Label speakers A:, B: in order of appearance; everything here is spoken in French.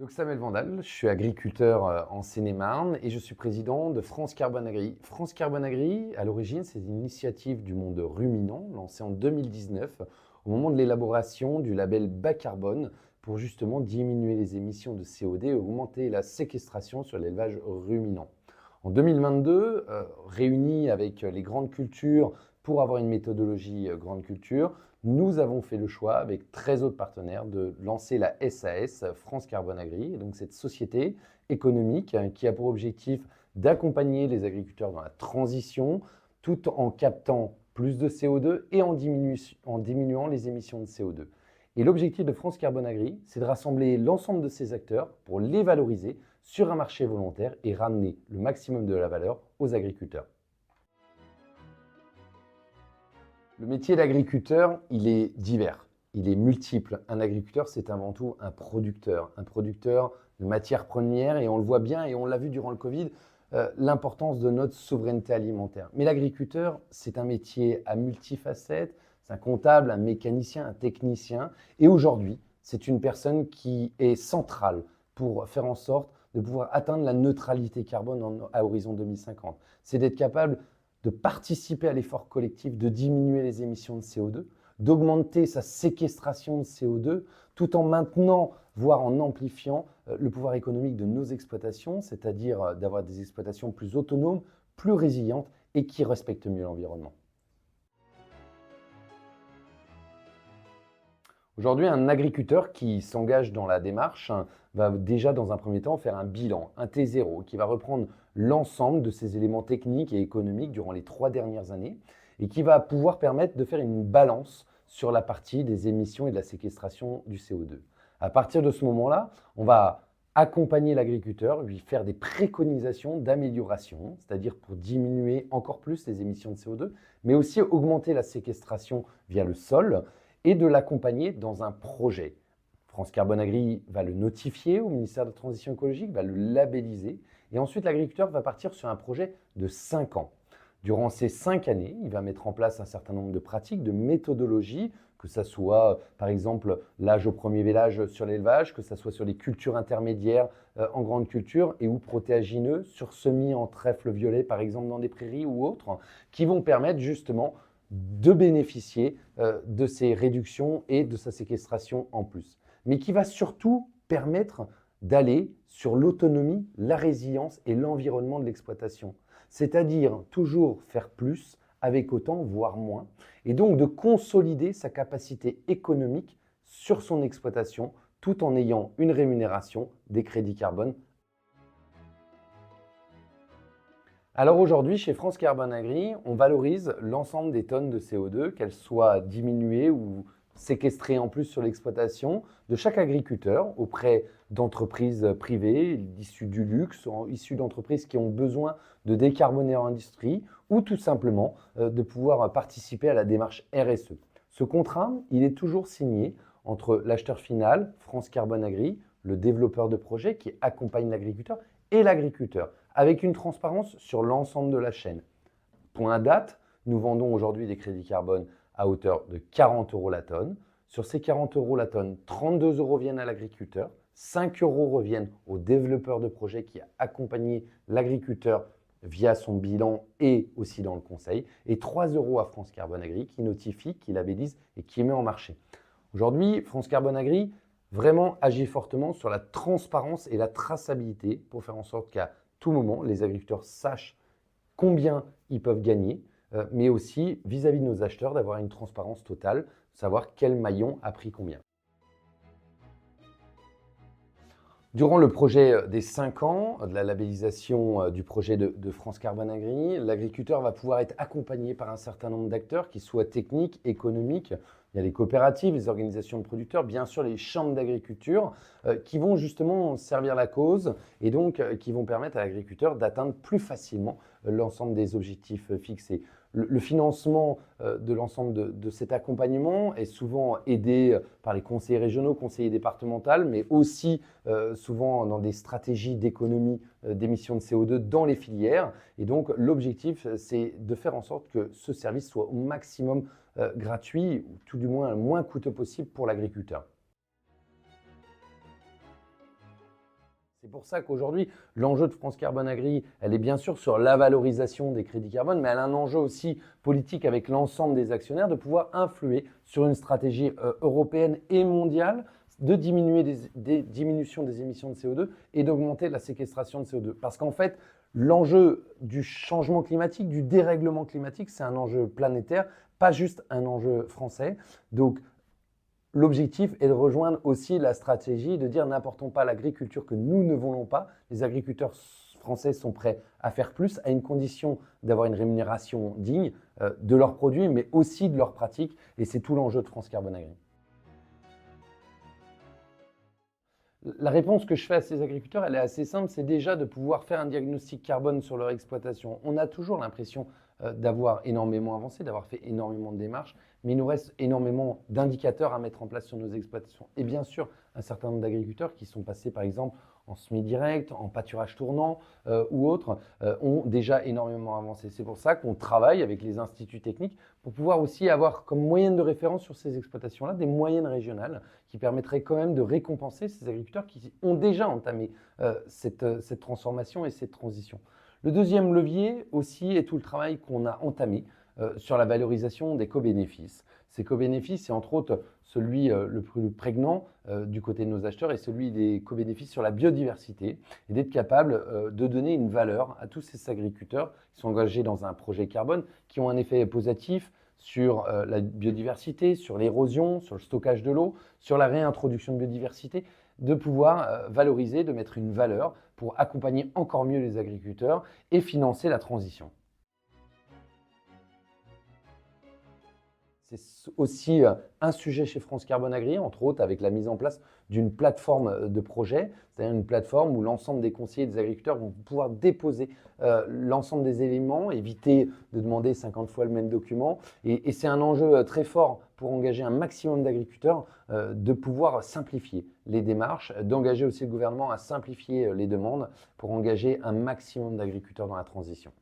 A: Donc Samuel Vandal, je suis agriculteur en Seine-et-Marne et je suis président de France Carbone Agri. France Carbone Agri, à l'origine, c'est une initiative du monde ruminant lancée en 2019 au moment de l'élaboration du label bas carbone pour justement diminuer les émissions de CO2 et augmenter la séquestration sur l'élevage ruminant. En 2022, réunis avec les grandes cultures pour avoir une méthodologie grande culture, nous avons fait le choix, avec 13 autres partenaires, de lancer la SAS, France Carbone Agri, et donc cette société économique qui a pour objectif d'accompagner les agriculteurs dans la transition tout en captant plus de CO2 et en diminuant les émissions de CO2. Et l'objectif de France Carbone Agri, c'est de rassembler l'ensemble de ces acteurs pour les valoriser sur un marché volontaire et ramener le maximum de la valeur aux agriculteurs. Le métier d'agriculteur, il est divers, il est multiple. Un agriculteur, c'est avant tout un producteur de matières premières, et on le voit bien, et on l'a vu durant le Covid, l'importance de notre souveraineté alimentaire. Mais l'agriculteur, c'est un métier à multifacettes, c'est un comptable, un mécanicien, un technicien, et aujourd'hui, c'est une personne qui est centrale pour faire en sorte de pouvoir atteindre la neutralité carbone à horizon 2050. C'est d'être capable de participer à l'effort collectif, de diminuer les émissions de CO2, d'augmenter sa séquestration de CO2, tout en maintenant, voire en amplifiant le pouvoir économique de nos exploitations, c'est-à-dire d'avoir des exploitations plus autonomes, plus résilientes et qui respectent mieux l'environnement. Aujourd'hui, un agriculteur qui s'engage dans la démarche va déjà dans un premier temps faire un bilan, un T0, qui va reprendre l'ensemble de ces éléments techniques et économiques durant les 3 dernières années et qui va pouvoir permettre de faire une balance sur la partie des émissions et de la séquestration du CO2. À partir de ce moment-là, on va accompagner l'agriculteur, lui faire des préconisations d'amélioration, c'est-à-dire pour diminuer encore plus les émissions de CO2, mais aussi augmenter la séquestration via le sol, et de l'accompagner dans un projet. France Carbone Agri va le notifier au ministère de la Transition écologique, va le labelliser, et ensuite l'agriculteur va partir sur un projet de 5 ans. Durant ces 5 années, il va mettre en place un certain nombre de pratiques, de méthodologies, que ce soit par exemple l'âge au premier vélage sur l'élevage, que ce soit sur les cultures intermédiaires en grande culture et ou protéagineux, sur semis en trèfle violet par exemple dans des prairies ou autres, qui vont permettre justement de bénéficier de ces réductions et de sa séquestration en plus. Mais qui va surtout permettre d'aller sur l'autonomie, la résilience et l'environnement de l'exploitation. C'est-à-dire toujours faire plus avec autant, voire moins, et donc de consolider sa capacité économique sur son exploitation tout en ayant une rémunération des crédits carbone. Alors aujourd'hui, chez France Carbone Agri, on valorise l'ensemble des tonnes de CO2, qu'elles soient diminuées ou séquestrées en plus sur l'exploitation de chaque agriculteur auprès d'entreprises privées, issues du luxe, issues d'entreprises qui ont besoin de décarboner leur industrie ou tout simplement de pouvoir participer à la démarche RSE. Ce contrat, il est toujours signé entre l'acheteur final, France Carbone Agri, le développeur de projet qui accompagne l'agriculteur et l'agriculteur, avec une transparence sur l'ensemble de la chaîne. Point à date, nous vendons aujourd'hui des crédits carbone à hauteur de 40 € la tonne. Sur ces 40 € la tonne, 32 € viennent à l'agriculteur, 5 € reviennent au développeur de projet qui a accompagné l'agriculteur via son bilan et aussi dans le conseil, et 3 € à France Carbone Agri qui notifie, qui labellise et qui met en marché. Aujourd'hui, France Carbone Agri vraiment agit fortement sur la transparence et la traçabilité pour faire en sorte qu'à tout moment, les agriculteurs sachent combien ils peuvent gagner, mais aussi vis-à-vis de nos acheteurs d'avoir une transparence totale, savoir quel maillon a pris combien. Durant le projet des 5 ans de la labellisation du projet de France Carbone Agri, l'agriculteur va pouvoir être accompagné par un certain nombre d'acteurs qui soient techniques, économiques. Il y a les coopératives, les organisations de producteurs, bien sûr les chambres d'agriculture qui vont justement servir la cause et donc qui vont permettre à l'agriculteur d'atteindre plus facilement l'ensemble des objectifs fixés. Le financement de l'ensemble de cet accompagnement est souvent aidé par les conseillers régionaux, conseillers départementaux, mais aussi souvent dans des stratégies d'économie d'émissions de CO2 dans les filières. Et donc l'objectif, c'est de faire en sorte que ce service soit au maximum gratuit, ou tout du moins le moins coûteux possible pour l'agriculteur. C'est pour ça qu'aujourd'hui, l'enjeu de France Carbone Agri, elle est bien sûr sur la valorisation des crédits carbone, mais elle a un enjeu aussi politique avec l'ensemble des actionnaires de pouvoir influer sur une stratégie européenne et mondiale de diminuer diminution des émissions de CO2 et d'augmenter la séquestration de CO2. Parce qu'en fait, l'enjeu du changement climatique, du dérèglement climatique, c'est un enjeu planétaire, pas juste un enjeu français. Donc, l'objectif est de rejoindre aussi la stratégie de dire n'apportons pas l'agriculture que nous ne voulons pas. Les agriculteurs français sont prêts à faire plus à une condition d'avoir une rémunération digne de leurs produits, mais aussi de leurs pratiques. Et c'est tout l'enjeu de France Carbone Agri. La réponse que je fais à ces agriculteurs, elle est assez simple, c'est déjà de pouvoir faire un diagnostic carbone sur leur exploitation. On a toujours l'impression d'avoir énormément avancé, d'avoir fait énormément de démarches, mais il nous reste énormément d'indicateurs à mettre en place sur nos exploitations. Et bien sûr, un certain nombre d'agriculteurs qui sont passés par exemple en semi-direct, en pâturage tournant ou autres, ont déjà énormément avancé. C'est pour ça qu'on travaille avec les instituts techniques pour pouvoir aussi avoir comme moyenne de référence sur ces exploitations-là des moyennes régionales qui permettraient quand même de récompenser ces agriculteurs qui ont déjà entamé cette transformation et cette transition. Le deuxième levier aussi est tout le travail qu'on a entamé sur la valorisation des co-bénéfices. Ces co-bénéfices, c'est entre autres celui le plus prégnant du côté de nos acheteurs et celui des co-bénéfices sur la biodiversité et d'être capable de donner une valeur à tous ces agriculteurs qui sont engagés dans un projet carbone, qui ont un effet positif sur la biodiversité, sur l'érosion, sur le stockage de l'eau, sur la réintroduction de biodiversité, de pouvoir valoriser, de mettre une valeur pour accompagner encore mieux les agriculteurs et financer la transition. C'est aussi un sujet chez France Carbone Agri, entre autres avec la mise en place d'une plateforme de projet, c'est-à-dire une plateforme où l'ensemble des conseillers et des agriculteurs vont pouvoir déposer l'ensemble des éléments, éviter de demander 50 fois le même document. Et c'est un enjeu très fort pour engager un maximum d'agriculteurs de pouvoir simplifier les démarches, d'engager aussi le gouvernement à simplifier les demandes pour engager un maximum d'agriculteurs dans la transition.